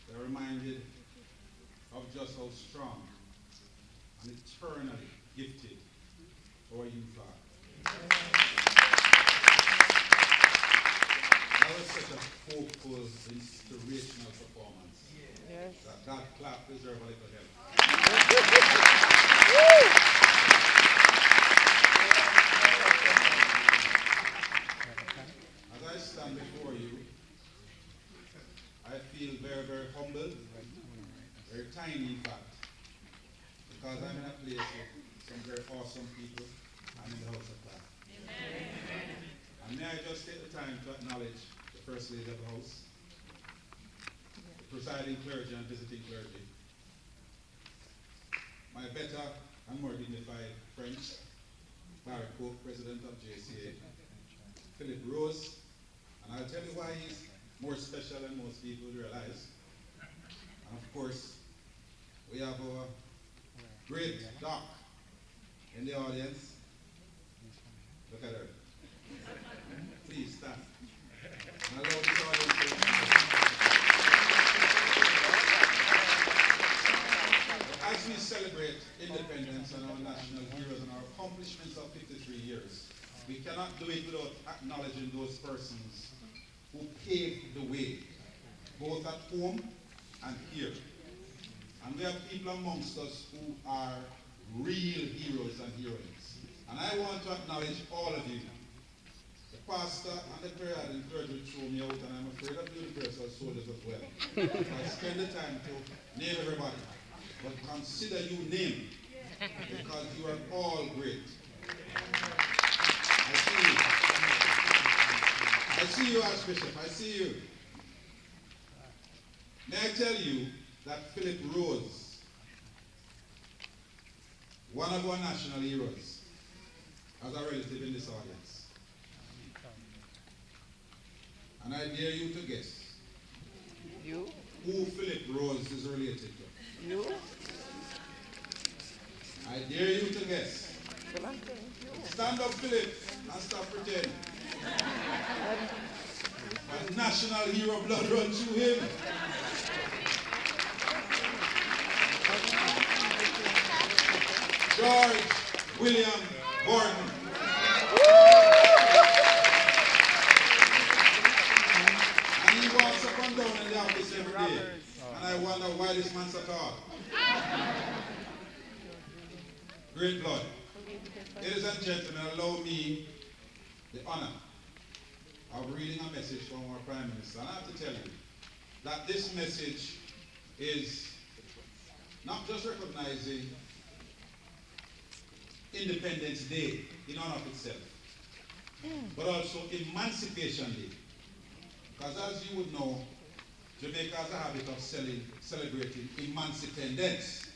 They're reminded of just how strong and eternally gifted our youth are. That was such a hopeful, inspirational performance. Yes. That clap deserves a little help. As I stand before you, I feel very, very humbled, very tiny in fact, because I'm in a place with some very awesome people. I'm in the house of God. And may I just take the time to acknowledge the First Lady of the House, the presiding clergy and visiting clergy, my better and more dignified friends, Barry Cook, President of JCA, Philip Rose, and I'll tell you why he's more special than most people realize. And of course, we have our great doc in the audience. Look at her. Please stand. And allow this audience to as we celebrate independence and our national heroes and our accomplishments of 53 years, we cannot do it without acknowledging those persons who paved the way, both at home and here. And we have people amongst us who are real heroes and heroines. And I want to acknowledge all of you. The pastor and the prayer and clergy will throw me out, and I'm afraid of doing prayers as soldiers as well. I spend the time to name everybody, but consider you named, because you are all great. I see you. I see you, Archbishop. I see you. May I tell you that Philip Rose, one of our national heroes, has a relative in this audience. And I dare you to guess You? who Philip Rose is related to. You? I dare you to guess. Well, I'm saying you. Stand up, Philip, and stop pretending. A national hero blood run through him. George William Gordon. And he walks up and down in the office every day. And I wonder why this man's so tall. Great blood. Ladies and gentlemen, allow me the honor of reading a message from our Prime Minister. And I have to tell you that this message is not just recognizing Independence Day in honor of itself, but also Emancipation Day. Because as you would know, Jamaica has a habit of celebrating Emancipendence.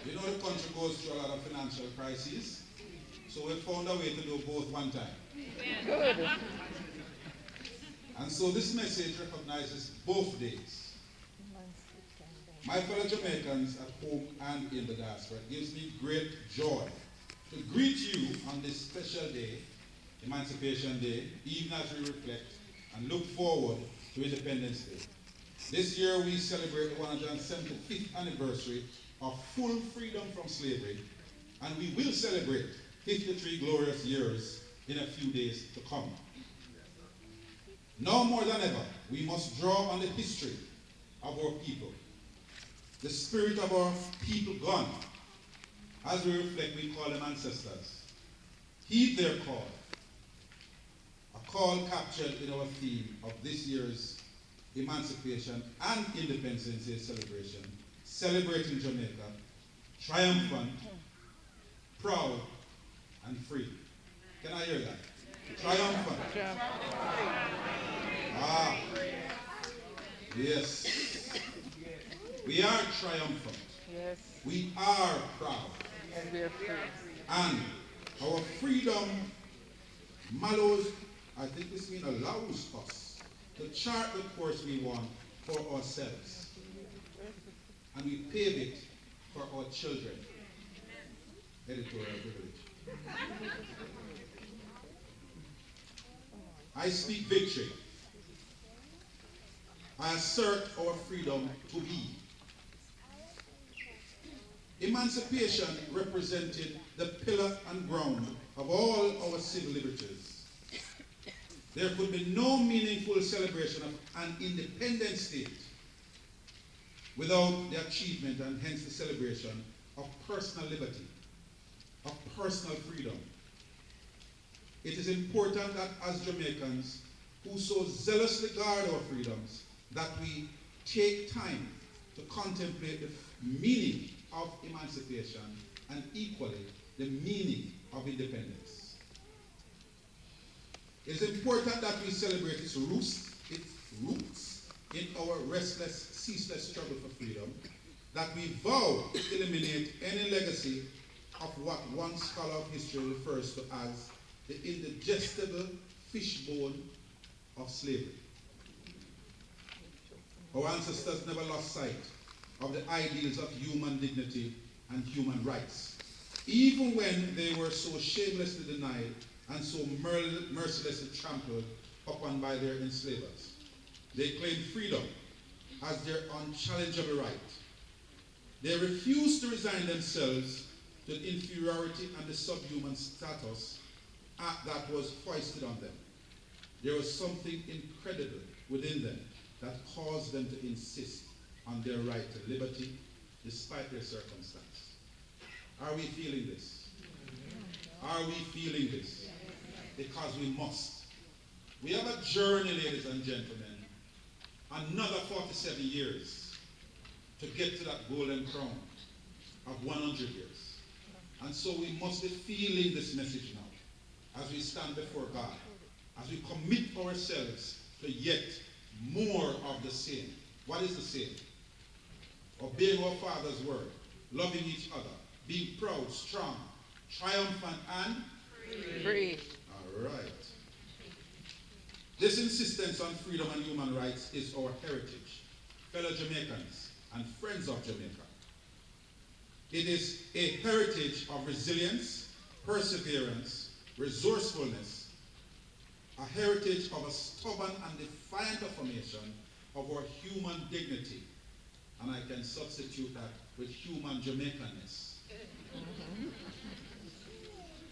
You know the country goes through a lot of financial crises, so we found a way to do both one time. Good. And so this message recognizes both days. My fellow Jamaicans at home and in the diaspora, it gives me great joy to greet you on this special day, Emancipation Day, even as we reflect and look forward to Independence Day. This year we celebrate the 175th anniversary of full freedom from slavery, and we will celebrate 53 glorious years in a few days to come. Now more than ever, we must draw on the history of our people, the spirit of our people gone. As we reflect, we call them ancestors. Heed their call, a call captured in our theme of this year's Emancipation and Independence Day celebration, celebrating Jamaica, triumphant, proud, and free. Can I hear that? Triumphant. Ah, yes. We are triumphant. Yes. We are proud. And we are free. And our freedom mellows, I think this means allows us to chart the course we want for ourselves. And we pave it for our children. Editorial privilege. I speak victory. I assert our freedom to be. Emancipation represented the pillar and ground of all our civil liberties. There could be no meaningful celebration of an independent state without the achievement and hence the celebration of personal liberty, of personal freedom. It is important that as Jamaicans who so zealously guard our freedoms, that we take time to contemplate the meaning of emancipation and equally the meaning of independence. It is important that we celebrate its roots in our restless, ceaseless struggle for freedom, that we vow to eliminate any legacy of what one scholar of history refers to as the indigestible fishbone of slavery. Our ancestors never lost sight of the ideals of human dignity and human rights, even when they were so shamelessly denied and so mercilessly trampled upon by their enslavers. They claimed freedom as their unchallengeable right. They refused to resign themselves to the inferiority and the subhuman status that was foisted on them. There was something incredible within them that caused them to insist on their right to liberty despite their circumstance. Are we feeling this? Are we feeling this? Because we must. We have a journey, ladies and gentlemen, another 47 years to get to that golden crown of 100 years. And so we must be feeling this message now as we stand before God, as we commit ourselves to yet more of the same. What is the same? Obeying our Father's word, loving each other, being proud, strong, triumphant, and Free. all right. This insistence on freedom and human rights is our heritage, fellow Jamaicans and friends of Jamaica. It is a heritage of resilience, perseverance, resourcefulness, a heritage of a stubborn and defiant affirmation of our human dignity. And I can substitute that with human Jamaicanness.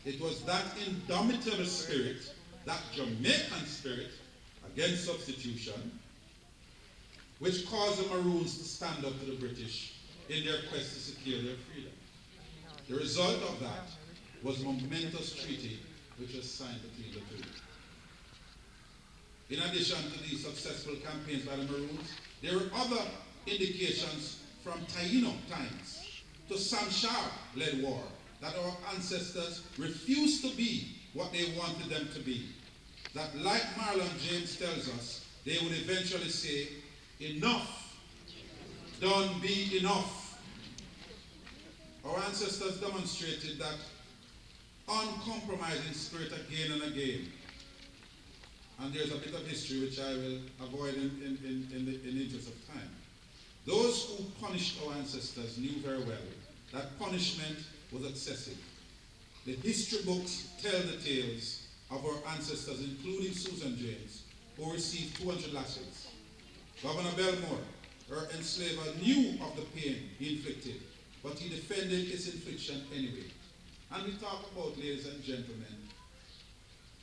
It was that indomitable spirit, that Jamaican spirit, against substitution, which caused the Maroons to stand up to the British in their quest to secure their freedom. The result of that was a momentous treaty which was signed between the two. In addition to these successful campaigns by the Maroons, there were other indications from Taino times to Sam Shah-led war that our ancestors refused to be what they wanted them to be. That, like Marlon James tells us, they would eventually say, enough, don't be enough. Our ancestors demonstrated that uncompromising spirit again and again. And there's a bit of history which I will avoid in the interest of time. Those who punished our ancestors knew very well that punishment was excessive. The history books tell the tales of our ancestors, including Susan James, who received 200 lashes. Governor Belmore, her enslaver, knew of the pain he inflicted, but he defended its infliction anyway. And we talk about, ladies and gentlemen,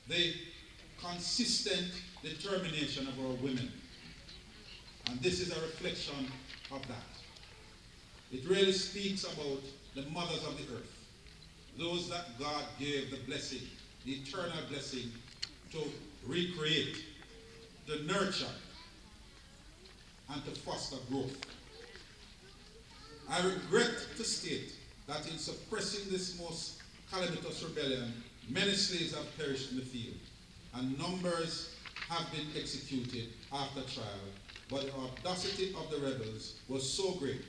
the consistent determination of our women. And this is a reflection of that. It really speaks about the mothers of the earth, those that God gave the blessing, the eternal blessing, to recreate, to nurture, and to foster growth. I regret to state that in suppressing this most calamitous rebellion, many slaves have perished in the field, and numbers have been executed after trial, but the audacity of the rebels was so great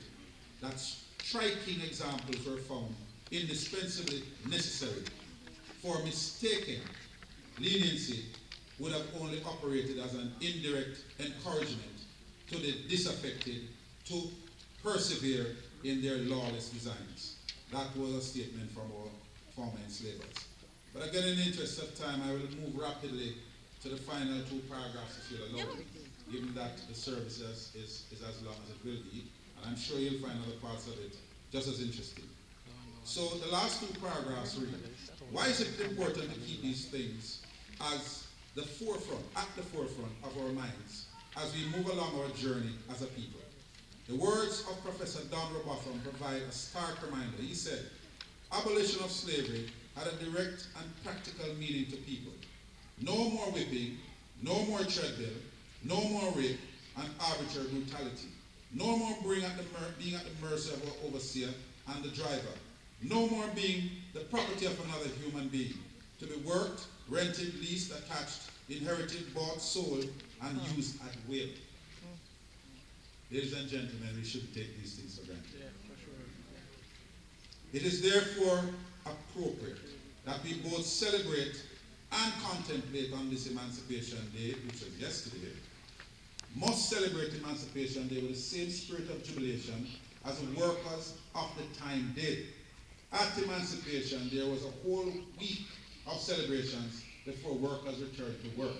that striking examples were found indispensably necessary, for mistaken leniency would have only operated as an indirect encouragement to the disaffected to persevere in their lawless designs. That was a statement from our former enslavers. But again, in the interest of time, I will move rapidly to the final two paragraphs, if you'll allow me. given that the service is as long as it will be, and I'm sure you'll find other parts of it just as interesting. So the last two paragraphs read, why is it important to keep these things as at the forefront of our minds as we move along our journey as a people? The words of Professor Don Robotham provide a stark reminder. He said, abolition of slavery had a direct and practical meaning to people. No more whipping, no more treadmill, no more rape and arbitrary brutality. No more being at the mercy of our overseer and the driver. No more being the property of another human being, to be worked, rented, leased, attached, inherited, bought, sold, and used at will. Ladies and gentlemen, we shouldn't take these things for granted. It is therefore appropriate that we both celebrate and contemplate on this Emancipation Day, which was yesterday, must celebrate Emancipation Day with the same spirit of jubilation as the workers of the time did. At Emancipation, there was a whole week of celebrations before workers returned to work.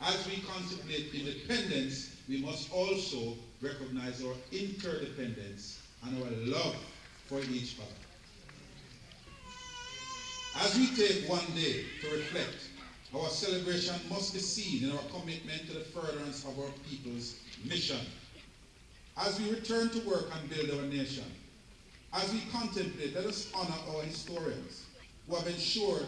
As we contemplate independence, we must also recognize our interdependence and our love for each other. As we take one day to reflect, our celebration must be seen in our commitment to the furtherance of our people's mission. As we return to work and build our nation, as we contemplate, let us honor our historians who have ensured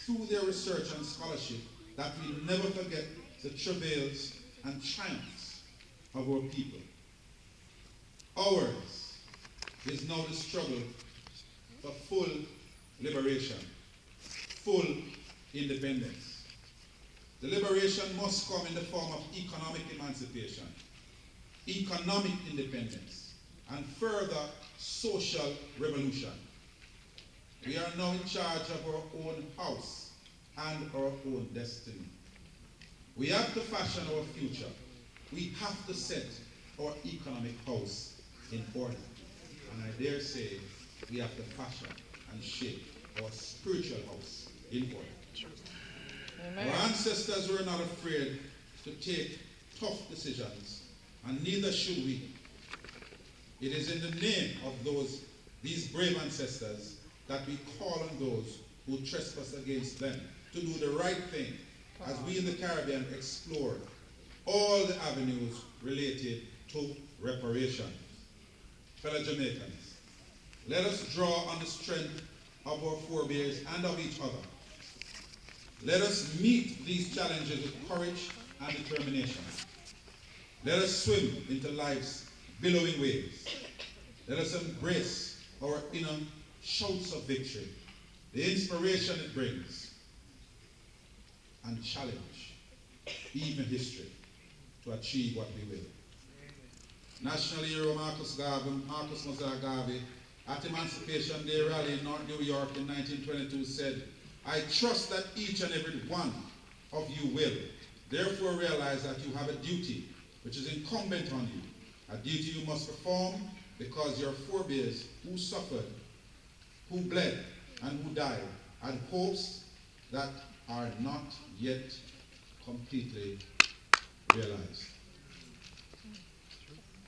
through their research and scholarship that we never forget the travails and triumphs of our people. Ours is now the struggle for full liberation, full independence. The liberation must come in the form of economic emancipation, economic independence, and further social revolution. We are now in charge of our own house and our own destiny. We have to fashion our future. We have to set our economic house in order. And I dare say, we have to fashion and shape our spiritual house in order. Amen. Our ancestors were not afraid to take tough decisions, and neither should we. It is in the name of these brave ancestors that we call on those who trespass against them to do the right thing as we in the Caribbean explore all the avenues related to reparation. Fellow Jamaicans, let us draw on the strength of our forebears and of each other. Let us meet these challenges with courage and determination. Let us swim into life's billowing waves. Let us embrace our inner shouts of victory, the inspiration it brings, and challenge even history to achieve what we will. National hero Marcus Mosiah Garvey at Emancipation Day rally in North New York in 1922 said, I trust that each and every one of you will therefore realize that you have a duty which is incumbent on you, a duty you must perform because your forebears who suffered, who bled, and who died had hopes that are not yet completely realized.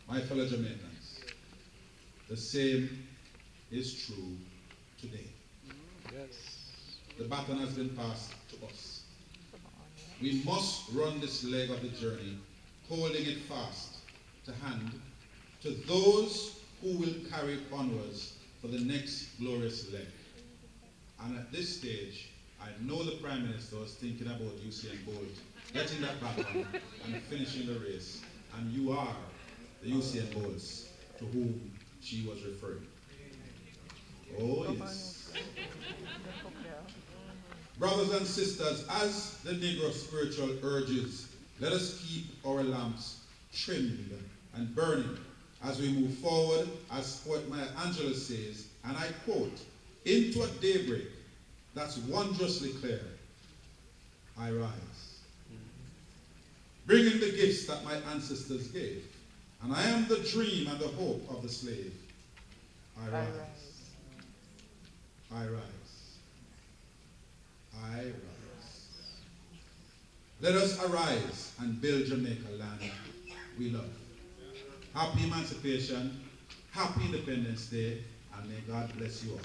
My fellow Jamaicans, the same is true today. Yes. The baton has been passed to us. We must run this leg of the journey, holding it fast to hand to those who will carry it onwards for the next glorious leg. And at this stage, I know the Prime Minister was thinking about Usain Bolt getting that baton and finishing the race, and you are the Usain Bolts to whom she was referring. Oh yes. Brothers and sisters, as the Negro spiritual urges, let us keep our lamps trimmed and burning as we move forward, as poet Maya Angelou says, and I quote, into a daybreak that's wondrously clear, I rise. Bringing the gifts that my ancestors gave, and I am the dream and the hope of the slave. I rise. I rise. I rise. Let us arise and build Jamaica land we love. Happy Emancipation, happy Independence Day, and may God bless you all.